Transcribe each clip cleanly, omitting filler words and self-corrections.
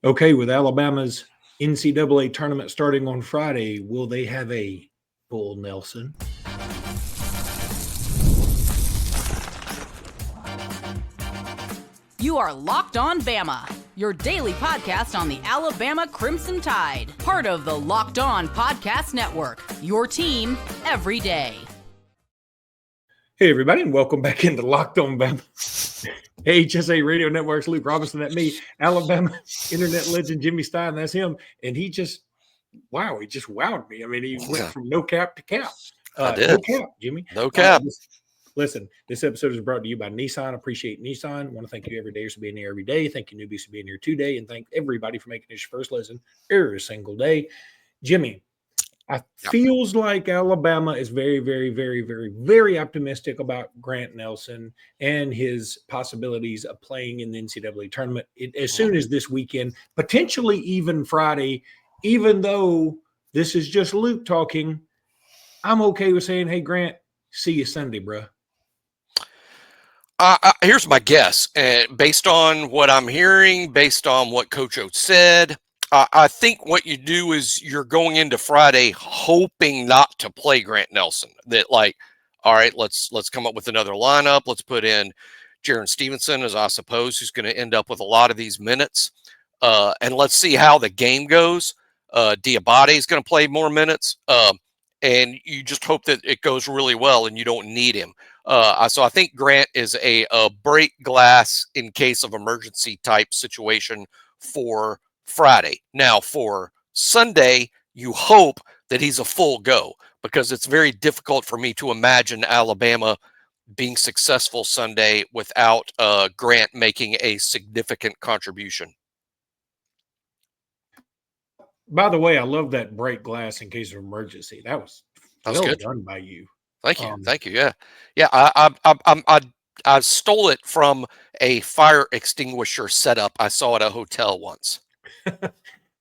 Okay, with Alabama's NCAA tournament starting on Friday, will they have a full Nelson? You are Locked On Bama, your daily podcast on the Alabama Crimson Tide, part of the Locked On Podcast Network, your team every day. Hey, everybody, and welcome back into Locked On Bama. HSA Radio Network's Luke Robinson, that's me. Alabama internet legend Jimmy Stein, that's him. And he just wowed me. I mean, he went from no cap to cap. I did. No cap, Jimmy. No cap. Listen, this episode is brought to you by Nissan. Appreciate Nissan. Want to thank you every day for being here every day. Thank you newbies for being here today. And thank everybody for making this your first lesson every single day. Jimmy, feels like Alabama is very, very, very, very, very optimistic about Grant Nelson and his possibilities of playing in the NCAA tournament as soon as this weekend, potentially even Friday, even though this is just Luke talking. I'm okay with saying, hey, Grant, see you Sunday, bro. Here's my guess. Based on what I'm hearing, based on what Coach Oates said, I think what you do is you're going into Friday hoping not to play Grant Nelson. That, like, all right, let's come up with another lineup. Let's put in Jaron Stevenson, as I suppose, who's going to end up with a lot of these minutes. And let's see how the game goes. Diabate is going to play more minutes. And you just hope that it goes really well and you don't need him. So I think Grant is a break glass in case of emergency type situation for Friday. Now for Sunday, you hope that he's a full go, because it's very difficult for me to imagine Alabama being successful Sunday without Grant making a significant contribution. By the way, I love that break glass in case of emergency. That was good done by you. Thank you. Thank you. Yeah. I stole it from a fire extinguisher setup I saw at a hotel once.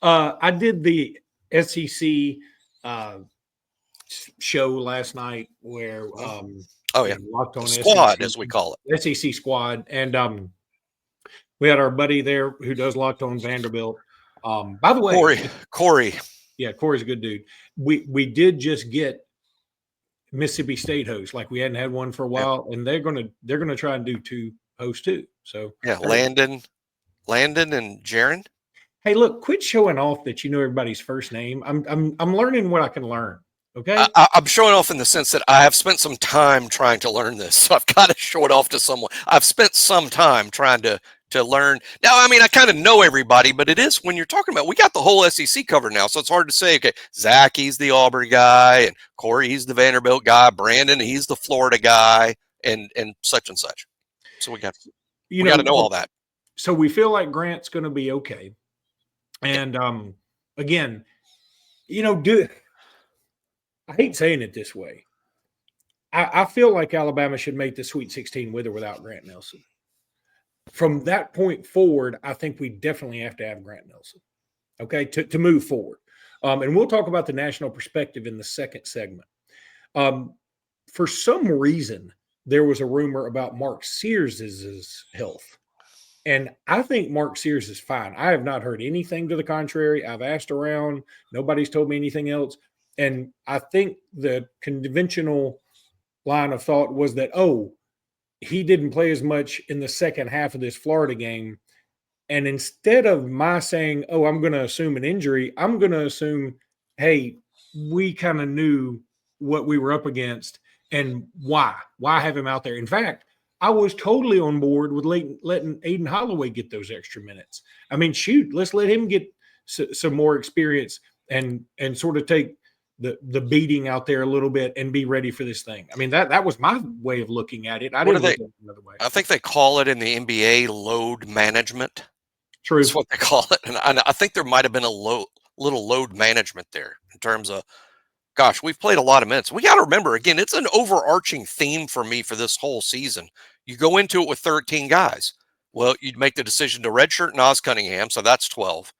I did the SEC show last night where Locked On Squad, SEC, as we call it, SEC Squad, and we had our buddy there who does Locked On Vanderbilt. By the way, Corey. Yeah, Corey's a good dude. We did just get Mississippi State host, like we hadn't had one for a while, and they're gonna try and do two hosts too. So Landon and Jaron. Hey, look, quit showing off that you know everybody's first name. I'm learning what I can learn. Okay, I'm showing off in the sense that I have spent some time trying to learn this, so I've got to show it off to someone. I've spent some time trying to learn. Now, I mean, I kind of know everybody, but it is when you're talking about, we got the whole SEC covered now, so it's hard to say, okay, Zach, he's the Auburn guy, and Corey, he's the Vanderbilt guy, Brandon, he's the Florida guy, and such and such. So we got to know all that. So we feel like Grant's going to be okay. And again, I hate saying it this way. I feel like Alabama should make the Sweet 16 with or without Grant Nelson. From that point forward, I think we definitely have to have Grant Nelson, okay, to move forward. And we'll talk about the national perspective in the second segment. For some reason, there was a rumor about Mark Sears' health. And I think Mark Sears is fine. I have not heard anything to the contrary. I've asked around. Nobody's told me anything else. And I think the conventional line of thought was that, he didn't play as much in the second half of this Florida game. And instead of my saying, I'm going to assume an injury, I'm going to assume, hey, we kind of knew what we were up against and why have him out there. In fact, I was totally on board with letting Aiden Holloway get those extra minutes. I mean, shoot, let's let him get some more experience and sort of take the beating out there a little bit and be ready for this thing. I mean, that was my way of looking at it. I didn't look at it another way. I think they call it in the NBA load management. True. That's what they call it. And I think there might have been a little load management there in terms of, gosh, we've played a lot of minutes. We got to remember, again, it's an overarching theme for me for this whole season. You go into it with 13 guys. Well, you'd make the decision to redshirt Nas Cunningham, so that's 12.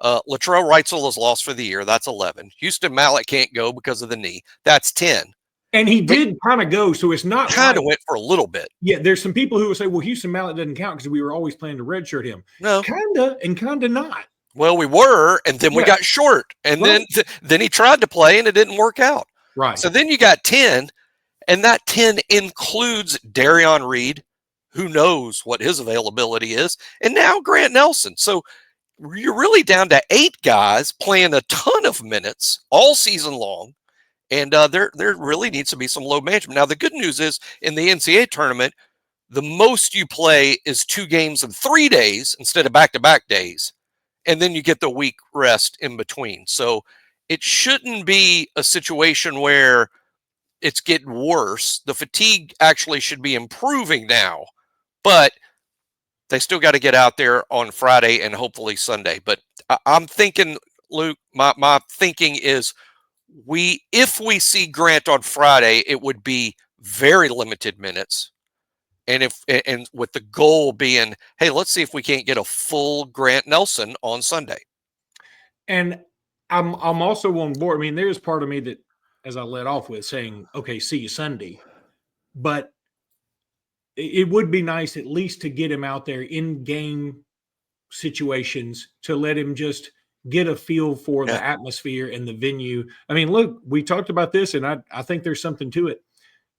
Latrell Wrightsell is lost for the year. That's 11. Houston Mallett can't go because of the knee. That's 10. And he did kind of go, so it's not kind of went for a little bit. Yeah, there's some people who will say, well, Houston Mallett doesn't count because we were always planning to redshirt him. No. Kind of and kind of not. Well, we were, and then we Yeah. got short, and then he tried to play, and it didn't work out. Right. So then you got 10, and that 10 includes Darion Reed, who knows what his availability is, and now Grant Nelson. So you're really down to 8 guys playing a ton of minutes all season long, and there really needs to be some load management. Now, the good news is in the NCAA tournament, the most you play is 2 games in 3 days instead of back-to-back days, and then you get the week rest in between. So it shouldn't be a situation where it's getting worse. The fatigue actually should be improving now, but they still got to get out there on Friday and hopefully Sunday. But I'm thinking, Luke, my thinking is if we see Grant on Friday, it would be very limited minutes. And with the goal being, hey, let's see if we can't get a full Grant Nelson on Sunday. And I'm also on board. I mean, there's part of me that, as I led off with, saying, okay, see you Sunday. But it would be nice at least to get him out there in game situations to let him just get a feel for the atmosphere and the venue. I mean, look, we talked about this, and I think there's something to it.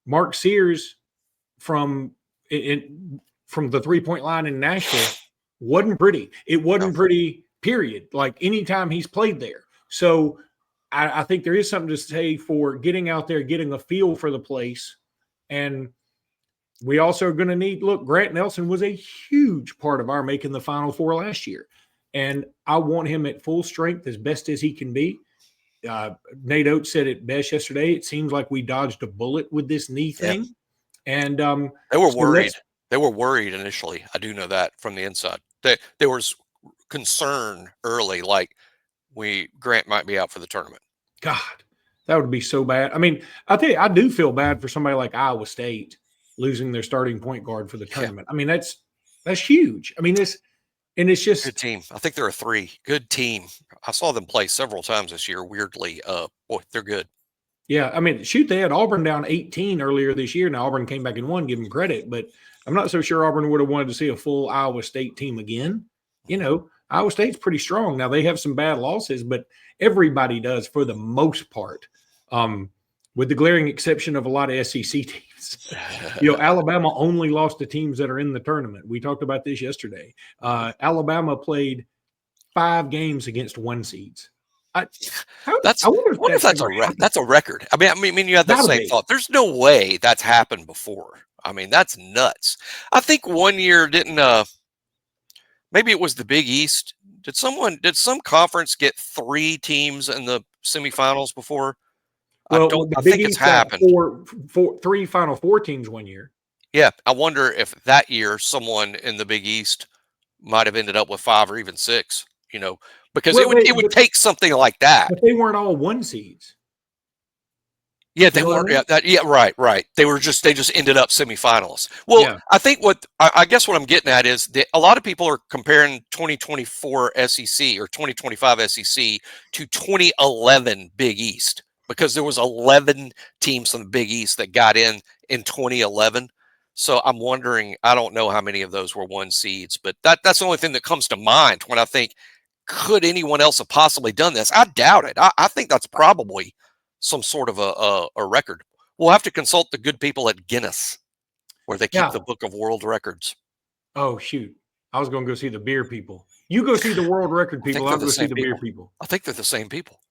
Mark Sears from the 3-point line in Nashville wasn't pretty. It wasn't pretty, period. Like anytime he's played there. So I think there is something to say for getting out there, getting a feel for the place. And we also are going to need, look, Grant Nelson was a huge part of our making the Final Four last year. And I want him at full strength as best as he can be. Nate Oates said it best yesterday. It seems like we dodged a bullet with this knee thing. Yep. And they were worried. They were worried initially. I do know that from the inside. There was concern early, like Grant might be out for the tournament. God, that would be so bad. I mean, I tell you, I do feel bad for somebody like Iowa State losing their starting point guard for the tournament. I mean, that's huge. I mean, it's just good team. I think they're a 3. Good team. I saw them play several times this year. Weirdly, boy, they're good. Yeah, I mean, shoot, they had Auburn down 18 earlier this year. Now Auburn came back and won, give them credit, but I'm not so sure Auburn would have wanted to see a full Iowa State team again. You know, Iowa State's pretty strong. Now they have some bad losses, but everybody does for the most part, with the glaring exception of a lot of SEC teams. You know, Alabama only lost to teams that are in the tournament. We talked about this yesterday. Alabama played 5 games against 1 seeds. I wonder if that's a record. I mean, you had that same thought. There's no way that's happened before. I mean, that's nuts. I think one year maybe it was the Big East. Did some conference get 3 teams in the semifinals before? Well, I think it's happened. 3 Final Four teams one year. Yeah, I wonder if that year someone in the Big East might have ended up with 5 or even 6. You know, because it would take something like that. But they weren't all 1 seeds. Yeah, they weren't. Yeah, right. They just ended up semifinalists. Well, I think I guess what I'm getting at is that a lot of people are comparing 2024 SEC or 2025 SEC to 2011 Big East because there was 11 teams from the Big East that got in 2011. So I'm wondering, I don't know how many of those were 1 seeds, but that's the only thing that comes to mind when I think, could anyone else have possibly done this? I doubt it. I think that's probably some sort of a record. We'll have to consult the good people at Guinness, where they keep the Book of World Records. Oh, shoot. I was going to go see the beer people. You go see the world record people. I'll go see the beer people. I think they're the same people.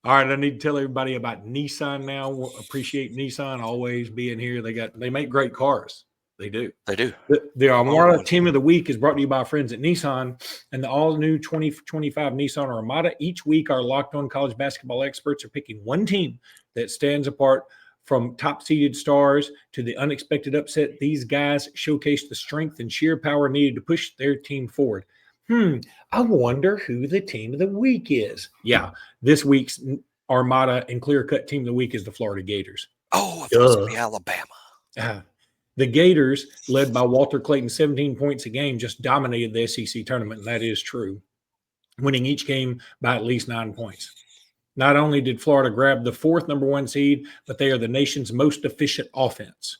All right, I need to tell everybody about Nissan now. Appreciate Nissan always being here. They make great cars. They do. They do. The Armada Team of the Week is brought to you by our friends at Nissan and the all-new 2025 Nissan Armada. Each week, our locked-on college basketball experts are picking one team that stands apart from top-seeded stars to the unexpected upset. These guys showcase the strength and sheer power needed to push their team forward. I wonder who the Team of the Week is. Yeah, this week's Armada and clear-cut Team of the Week is the Florida Gators. Oh, it must be Alabama. The Gators, led by Walter Clayton, 17 points a game, just dominated the SEC tournament, and that is true, winning each game by at least 9 points. Not only did Florida grab the 4th number 1 seed, but they are the nation's most efficient offense.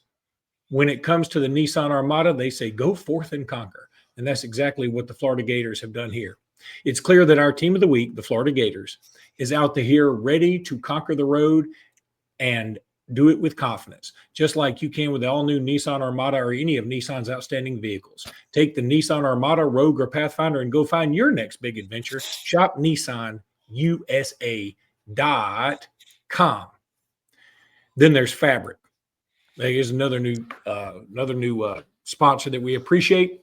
when it comes to the Nissan Armada, they say go forth and conquer. And that's exactly what the Florida Gators have done here. It's clear that our team of the week, the Florida Gators, is out here ready to conquer the road and do it with confidence, just like you can with the all-new Nissan Armada or any of Nissan's outstanding vehicles. Take the Nissan Armada, Rogue, or Pathfinder and go find your next big adventure. Shop NissanUSA.com. Then there's Fabric. There's another new sponsor that we appreciate.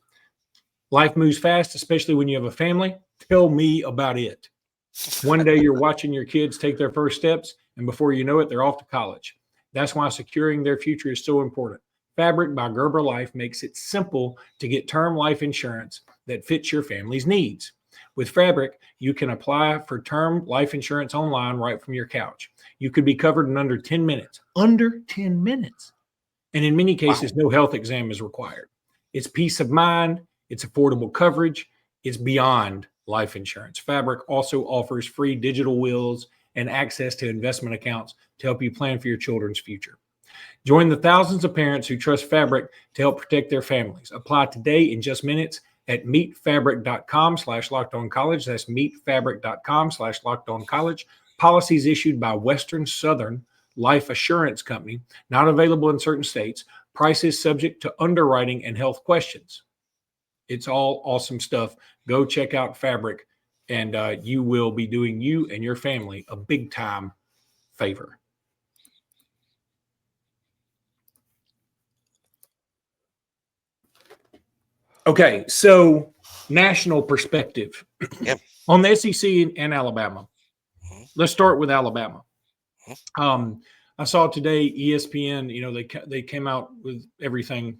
Life moves fast, especially when you have a family. Tell me about it. One day you're watching your kids take their first steps, and before you know it, they're off to college. That's why securing their future is so important. Fabric by Gerber Life makes it simple to get term life insurance that fits your family's needs. With Fabric, you can apply for term life insurance online right from your couch. You could be covered in under 10 minutes. Under 10 minutes. And in many cases, no health exam is required. It's peace of mind. It's affordable coverage. It's beyond life insurance. Fabric also offers free digital wills and access to investment accounts to help you plan for your children's future. Join the thousands of parents who trust Fabric to help protect their families. Apply today in just minutes at meetfabric.com/lockedoncollege. That's meetfabric.com/lockedoncollege. Policies issued by Western Southern Life Assurance Company, not available in certain states. Prices subject to underwriting and health questions. It's all awesome stuff. Go check out Fabric, and you will be doing you and your family a big time favor. Okay, so national perspective on the SEC and Alabama. Let's start with Alabama. I saw today ESPN. They came out with everything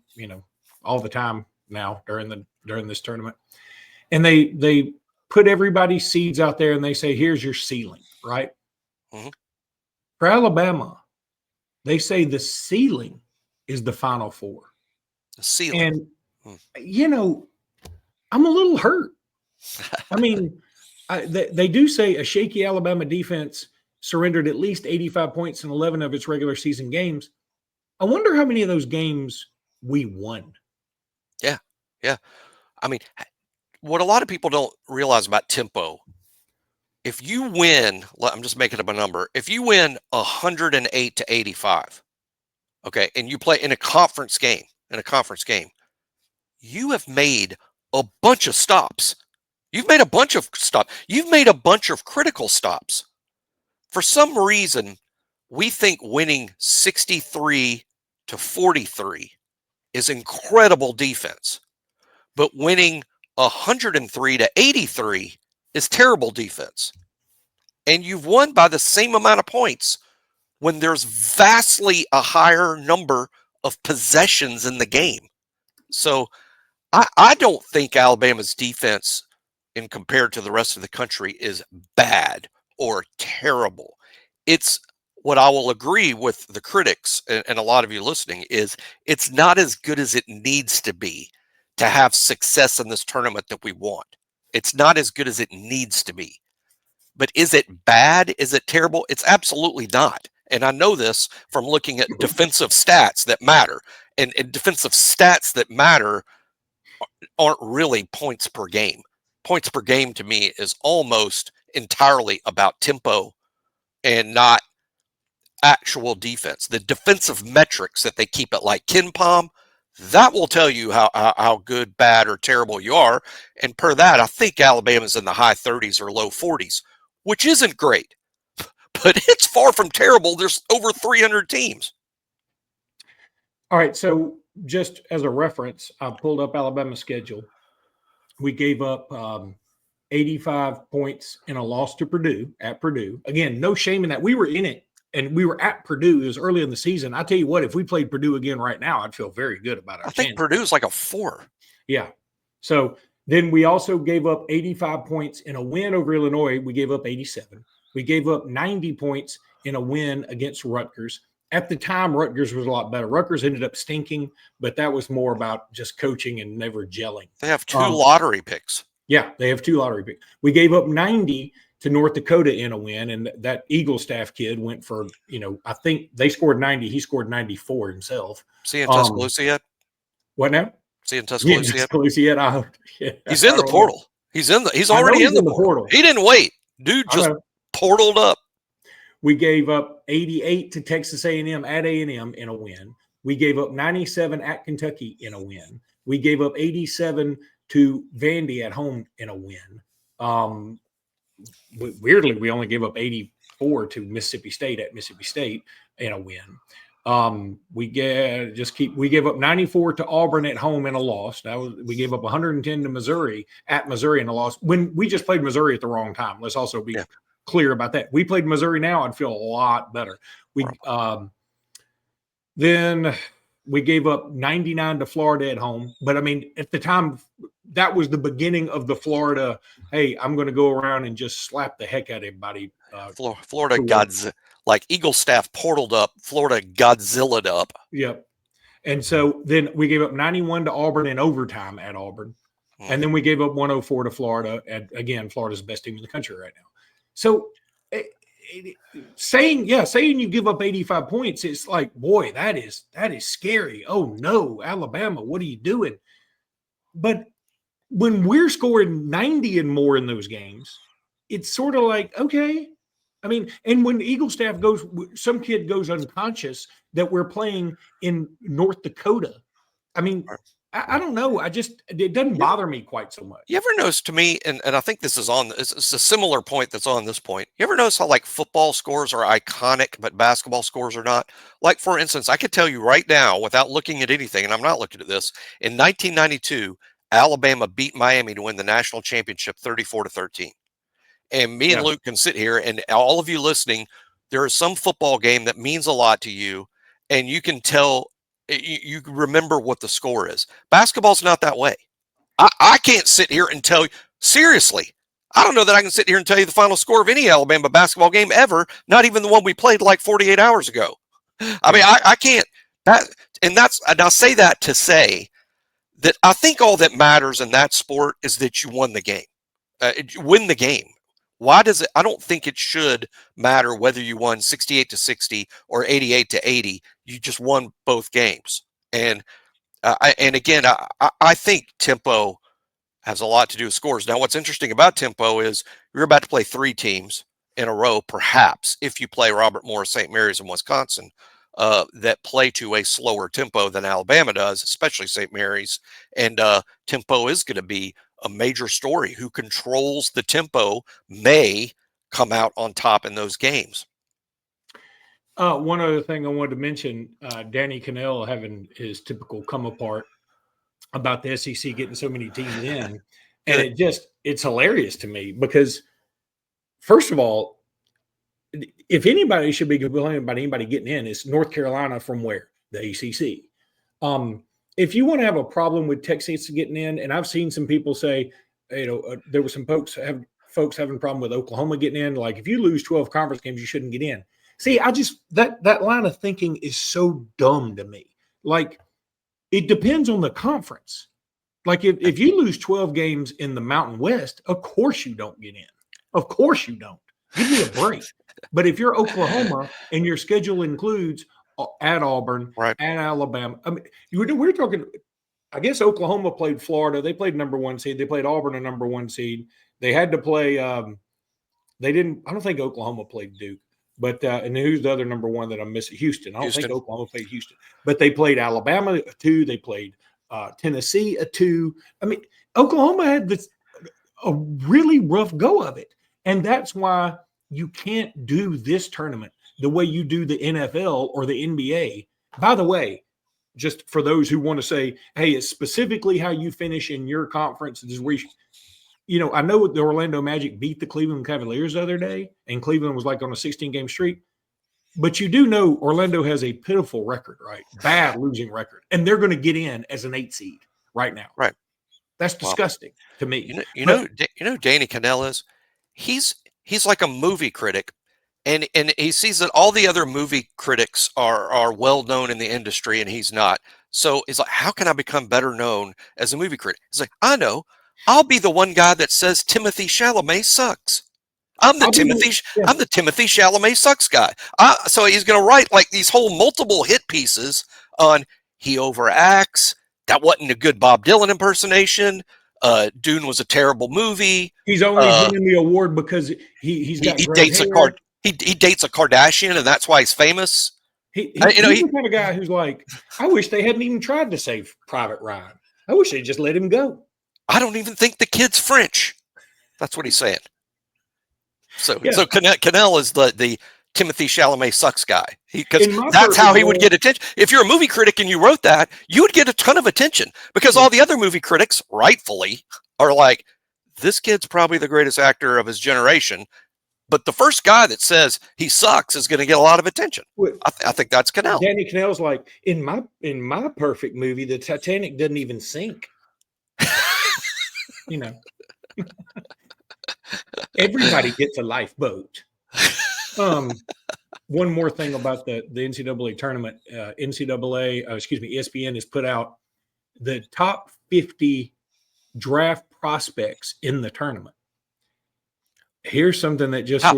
all the time now during this tournament, and they put everybody's seeds out there and they say, here's your ceiling, right? For Alabama, they say the ceiling is the Final Four. The ceiling. And I'm a little hurt. I mean, they do say a shaky Alabama defense surrendered at least 85 points in 11 of its regular season games. I wonder how many of those games we won. Yeah. I mean, what a lot of people don't realize about tempo, if you win, I'm just making up a number, if you win 108-85, okay, and you play in a conference game, you have made a bunch of stops. You've made a bunch of stops. You've made a bunch of critical stops. For some reason, we think winning 63-43 is incredible defense, but winning 103-83 is terrible defense. And you've won by the same amount of points when there's vastly a higher number of possessions in the game. So I don't think Alabama's defense, in compared to the rest of the country, is bad or terrible. It's what I will agree with the critics and a lot of you listening is it's not as good as it needs to be to have success in this tournament that we want. It's not as good as it needs to be. But is it bad? Is it terrible? It's absolutely not. And I know this from looking at defensive stats that matter. And defensive stats that matter aren't really points per game. Points per game to me is almost entirely about tempo and not actual defense. The defensive metrics that they keep it like KenPom, that will tell you how good, bad, or terrible you are. And per that, I think Alabama's in the high 30s or low 40s, which isn't great, but it's far from terrible. There's over 300 teams. All right, so just as a reference, I pulled up Alabama's schedule. We gave up 85 points in a loss to Purdue, at Purdue. Again, no shame in that. We were in it, and we were at Purdue. It was early in the season. I tell you what, if we played Purdue again right now, I'd feel very good about it. I think Purdue's like a 4. Yeah. So then we also gave up 85 points in a win over Illinois. We gave up 87. We gave up 90 points in a win against Rutgers. At the time, Rutgers was a lot better. Rutgers ended up stinking, but that was more about just coaching and never gelling. They have 2 lottery picks. Yeah, they have 2 lottery picks. We gave up 90 to North Dakota in a win, and that Eagle staff kid went for, I think they scored 90. He scored 94 himself. See in Tuscaloosa yet? What now? See in Tuscaloosa yet? He's in the portal. He's already in the portal. He didn't wait. Dude just portaled up. We gave up 88 to Texas A&M at A&M in a win. We gave up 97 at Kentucky in a win. We gave up 87 to Vandy at home in a win. Weirdly, we only gave up 84 to Mississippi State at Mississippi State in a win. We gave up 94 to Auburn at home in a loss. We gave up 110 to Missouri at Missouri in a loss. When we just played Missouri at the wrong time. Let's also be clear about that. We played Missouri now, I'd feel a lot better. Then we gave up 99 to Florida at home. But I mean, at the time, that was the beginning of the Florida, hey, I'm going to go around and just slap the heck out of everybody. Florida Godzilla, like Eagle staff portaled up, Florida Godzilla'd up. Yep. And so then we gave up 91 to Auburn in overtime at Auburn. And then we gave up 104 to Florida. And again, Florida's the best team in the country right now. So saying you give up 85 points, it's like, boy, that is scary. Oh no, Alabama, what are you doing? But when we're scoring 90 and more in those games, it's sort of like, okay. I mean, and when the Eagle staff some kid goes unconscious that we're playing in North Dakota. I mean, I don't know. It doesn't bother me quite so much. You ever notice to me, and I think this is it's a similar point that's on this point. You ever notice how like football scores are iconic, but basketball scores are not? Like, for instance, I could tell you right now without looking at anything, and I'm not looking at this, in 1992, Alabama beat Miami to win the national championship 34-13. And me and Luke can sit here, and all of you listening, there is some football game that means a lot to you, and you can tell, you remember what the score is. Basketball's not that way. I can't sit here and tell you, seriously, I don't know that I can sit here and tell you the final score of any Alabama basketball game ever, not even the one we played like 48 hours ago. I mean, I can't. And I say that to say that I think all that matters in that sport is that you won the game. Win the game. Why does it? I don't think it should matter whether you won 68-60 or 88-80. You just won both games. And again, I think tempo has a lot to do with scores. Now, what's interesting about tempo is you're about to play 3 teams in a row, perhaps, if you play Robert Morris, St. Mary's, and Wisconsin, that play to a slower tempo than Alabama does, especially St. Mary's. And tempo is going to be a major story. Who controls the tempo may come out on top in those games. One other thing I wanted to mention, Danny Kanell having his typical come apart about the SEC getting so many teams in. And it's hilarious to me because, first of all, if anybody should be complaining about anybody getting in, it's North Carolina from where? The ACC. If you want to have a problem with Texas getting in, and I've seen some people say, there were some folks having a problem with Oklahoma getting in. Like, if you lose 12 conference games, you shouldn't get in. See, that line of thinking is so dumb to me. Like, it depends on the conference. Like, if you lose 12 games in the Mountain West, of course you don't get in. Of course you don't. Give me a break. But if you're Oklahoma and your schedule includes at Auburn, right, at Alabama, I mean, we're talking. I guess Oklahoma played Florida. They played number 1 seed. They played Auburn, a number 1 seed. They had to play. They didn't. I don't think Oklahoma played Duke. But and who's the other number 1 that I'm missing? Houston. I don't think Oklahoma played Houston. But they played Alabama a 2. They played Tennessee a 2. I mean, Oklahoma had a really rough go of it, and that's why you can't do this tournament the way you do the NFL or the NBA. By the way, just for those who want to say, hey, it's specifically how you finish in your conference. This is where I know the Orlando Magic beat the Cleveland Cavaliers the other day, and Cleveland was like on a 16-game streak. But you do know Orlando has a pitiful record, right? Bad losing record. And they're going to get in as an 8 seed right now. Right. That's disgusting to me. You know, Danny Kanell is? He's like a movie critic, and he sees that all the other movie critics are well known in the industry, and he's not. So he's like, how can I become better known as a movie critic? He's like, I know. I'll be the one guy that says Timothy Chalamet sucks. I'm the Timothy Chalamet sucks guy. So he's going to write like these whole multiple hit pieces on he overacts. That wasn't a good Bob Dylan impersonation. Dune was a terrible movie. He's only winning the award because he dates a Kardashian, and that's why he's famous. He's the kind of guy who's like, I wish they hadn't even tried to save Private Ryan. I wish they just let him go. I don't even think the kid's French. That's what he's saying. So Kanell is the Timothy Chalamet sucks guy, because that's how he would get attention. If you're a movie critic and you wrote that, you would get a ton of attention, because all the other movie critics, rightfully, are like, this kid's probably the greatest actor of his generation. But the first guy that says he sucks is going to get a lot of attention. I think that's Kanell. Danny Kanell's like, in my perfect movie, the Titanic doesn't even sink. Everybody gets a lifeboat. One more thing about the NCAA tournament. ESPN has put out the top 50 draft prospects in the tournament. Here's something that just top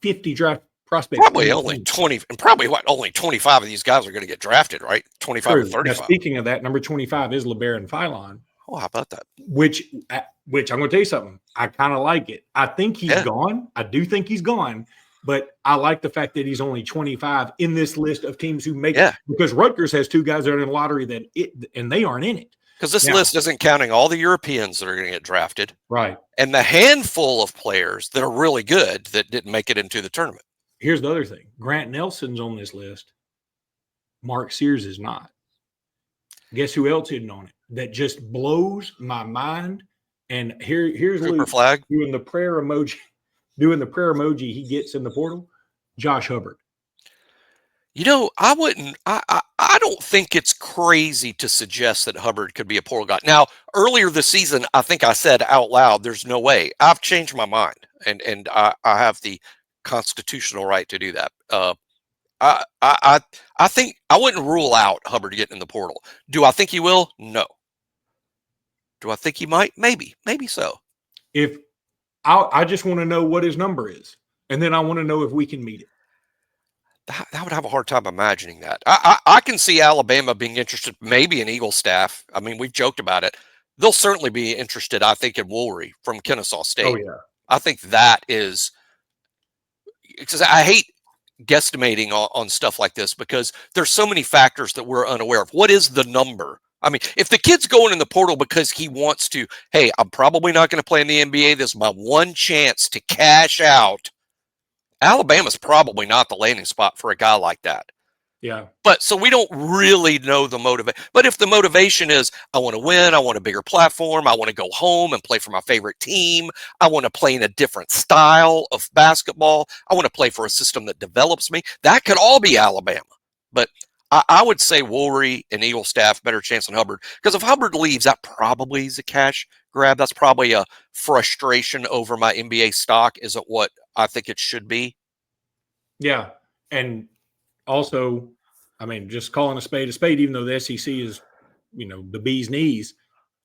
50 draft prospects. Probably only 20, and probably only 25 of these guys are going to get drafted, right? 25 or 35. Now, speaking of that, number 25 is LeBaron Philon. Oh, how about that? Which I'm going to tell you something. I kind of like it. I think he's gone. I do think he's gone, but I like the fact that he's only 25 in this list of teams who make it, because Rutgers has two guys that are in the lottery and they aren't in it. Because this list isn't counting all the Europeans that are going to get drafted. Right. And the handful of players that are really good that didn't make it into the tournament. Here's the other thing. Grant Nelson's on this list. Mark Sears is not. Guess who else isn't on it? That just blows my mind. And here's Luke Flag doing the prayer emoji he gets in the portal. Josh Hubbard. I don't think it's crazy to suggest that Hubbard could be a portal guy. Now, earlier this season, I think I said out loud, there's no way. I've changed my mind, and I have the constitutional right to do that. I think I wouldn't rule out Hubbard getting in the portal. Do I think he will? No. Do I think he might? Maybe so. If I just want to know what his number is, and then I want to know if we can meet it. I would have a hard time imagining that. I can see Alabama being interested, maybe in Eagle staff. I mean, we've joked about it. They'll certainly be interested, I think, in Woolry from Kennesaw State. Oh, yeah. I think that is – because I hate guesstimating on stuff like this, because there's so many factors that we're unaware of. What is the number? I mean, if the kid's going in the portal because he wants to, hey, I'm probably not going to play in the NBA. This is my one chance to cash out. Alabama's probably not the landing spot for a guy like that. Yeah. But so we don't really know the motivation. But if the motivation is, I want to win, I want a bigger platform, I want to go home and play for my favorite team, I want to play in a different style of basketball, I want to play for a system that develops me, that could all be Alabama. But I would say Woolry and Eagle staff better chance than Hubbard. Because if Hubbard leaves, that probably is a cash grab. That's probably a frustration over my NBA stock isn't what I think it should be. Yeah. And also, I mean, just calling a spade, even though the SEC is, the bee's knees,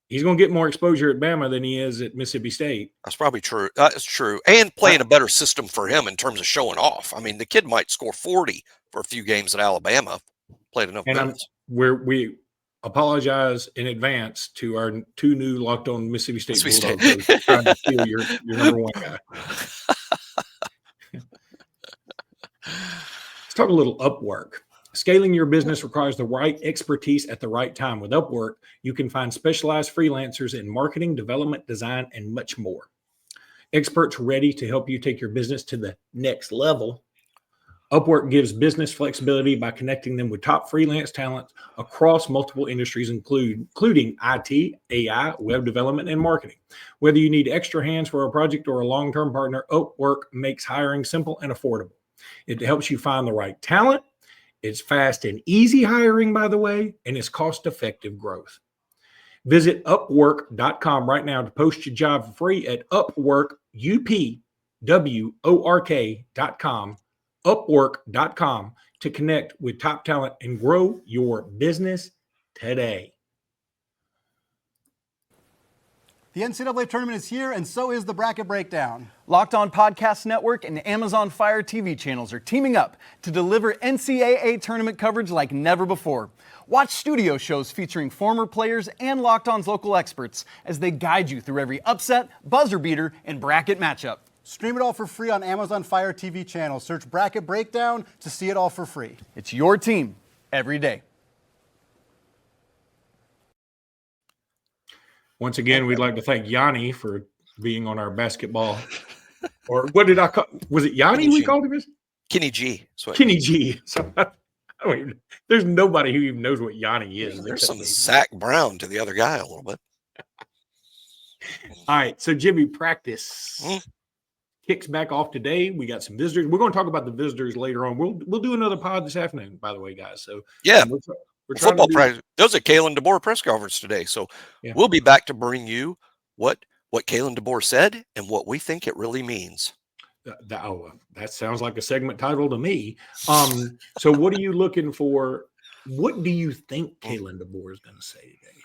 he's going to get more exposure at Bama than he is at Mississippi State. That's probably true. That's true. And playing a better system for him in terms of showing off. I mean, the kid might score 40 for a few games at Alabama. Played enough minutes. We apologize in advance to our two new Locked On Mississippi State Bulldogs trying to steal your number one guy. Let's talk a little Upwork. Scaling your business requires the right expertise at the right time. With Upwork, you can find specialized freelancers in marketing, development, design, and much more. Experts ready to help you take your business to the next level. Upwork gives business flexibility by connecting them with top freelance talent across multiple industries, including IT, AI, web development, and marketing. Whether you need extra hands for a project or a long-term partner, Upwork makes hiring simple and affordable. It helps you find the right talent. It's fast and easy hiring, by the way, and it's cost-effective growth. Visit Upwork.com right now to post your job for free at Upwork, UPWORK.com. Upwork.com to connect with top talent and grow your business today. The NCAA tournament is here, and so is the bracket breakdown. Locked On Podcast Network and Amazon Fire TV channels are teaming up to deliver NCAA tournament coverage like never before. Watch studio shows featuring former players and Locked On's local experts as they guide you through every upset, buzzer beater, and bracket matchup. Stream it all for free on Amazon Fire TV channel. Search Bracket Breakdown to see it all for free. It's your team every day. Once again, we'd like to thank Yanni for being on our basketball. Or what did I call? Was it Yanni we called him? Kenny G. Kenny G. So I don't even, there's nobody who even knows what Yanni is. There's some Zach Brown to the other guy a little bit. All right, so Jimmy, practice kicks back off today. We got some visitors. We're going to talk about the visitors later on. We'll do another pod this afternoon, by the way, guys. So yeah, we're football practice. There's a Kalen DeBoer press conference today, so we'll be back to bring you what Kalen DeBoer said and what we think it really means. That sounds like a segment title to me. So what are you looking for? What do you think Kalen DeBoer is going to say today?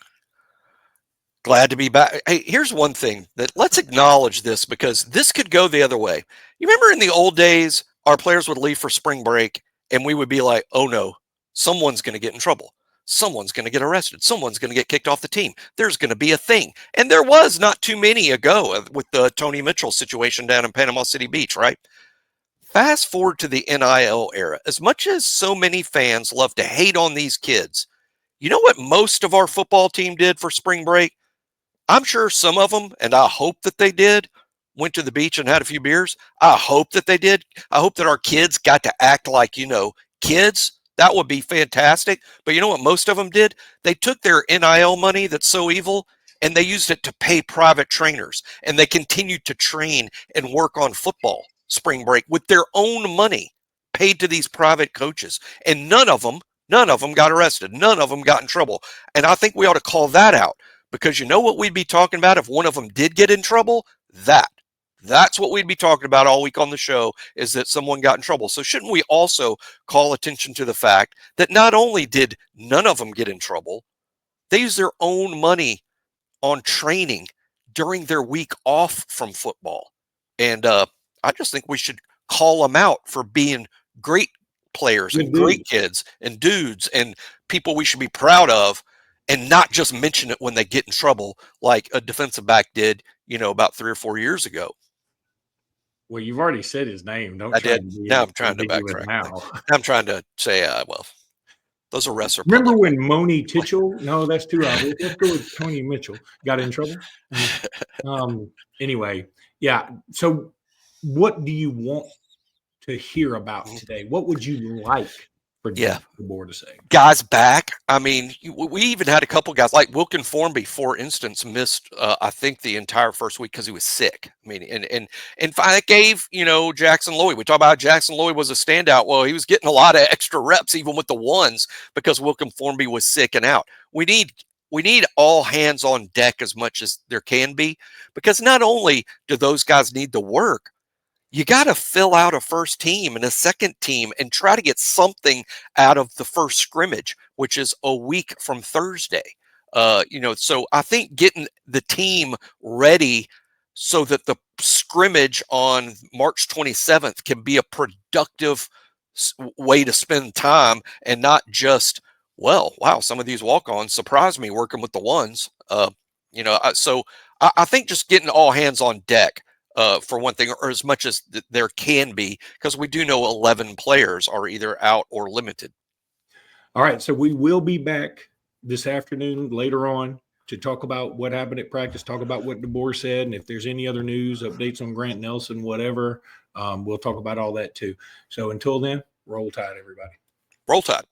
Glad to be back. Hey, here's one thing that let's acknowledge this because this could go the other way. You remember in the old days, our players would leave for spring break and we would be like, oh no, someone's going to get in trouble. Someone's going to get arrested. Someone's going to get kicked off the team. There's going to be a thing. And there was not too many ago with the Tony Mitchell situation down in Panama City Beach, right? Fast forward to the NIL era. As much as so many fans love to hate on these kids, you know what most of our football team did for spring break? I'm sure some of them, and I hope that they did, went to the beach and had a few beers. I hope that they did. I hope that our kids got to act like, kids. That would be fantastic. But you know what most of them did? They took their NIL money that's so evil and they used it to pay private trainers. And they continued to train and work on football spring break with their own money paid to these private coaches. And none of them got arrested. None of them got in trouble. And I think we ought to call that out because you know what we'd be talking about if one of them did get in trouble? That's what we'd be talking about all week on the show is that someone got in trouble. So shouldn't we also call attention to the fact that not only did none of them get in trouble, they used their own money on training during their week off from football. And I just think we should call them out for being great players and great kids and dudes and people we should be proud of and not just mention it when they get in trouble like a defensive back did, about 3 or 4 years ago. Well, you've already said his name. Don't I did. Now I'm trying to backtrack. Now I'm trying to say, those arrests are. Remember when Moni Titchell? No, that's too obvious. Let's go with Tony Mitchell. Got in trouble. Anyway, yeah. So, what do you want to hear about today? What would you like for the board to say? Guys back. I mean, we even had a couple guys like Wilkin Formby, for instance, missed I think the entire first week because he was sick. I mean, and I gave Jackson Lloyd. We talk about Jackson Lloyd was a standout. Well, he was getting a lot of extra reps even with the ones because Wilkin Formby was sick and out. We need all hands on deck as much as there can be because not only do those guys need the work, you got to fill out a first team and a second team and try to get something out of the first scrimmage, which is a week from Thursday. So I think getting the team ready so that the scrimmage on March 27th can be a productive way to spend time and not just, wow, some of these walk-ons surprised me working with the ones. So I think just getting all hands on deck. For one thing, or as much as there can be, because we do know 11 players are either out or limited. All right, so we will be back this afternoon later on to talk about what happened at practice, talk about what DeBoer said, and if there's any other news, updates on Grant Nelson, whatever, we'll talk about all that too. So until then, roll tide, everybody. Roll tide.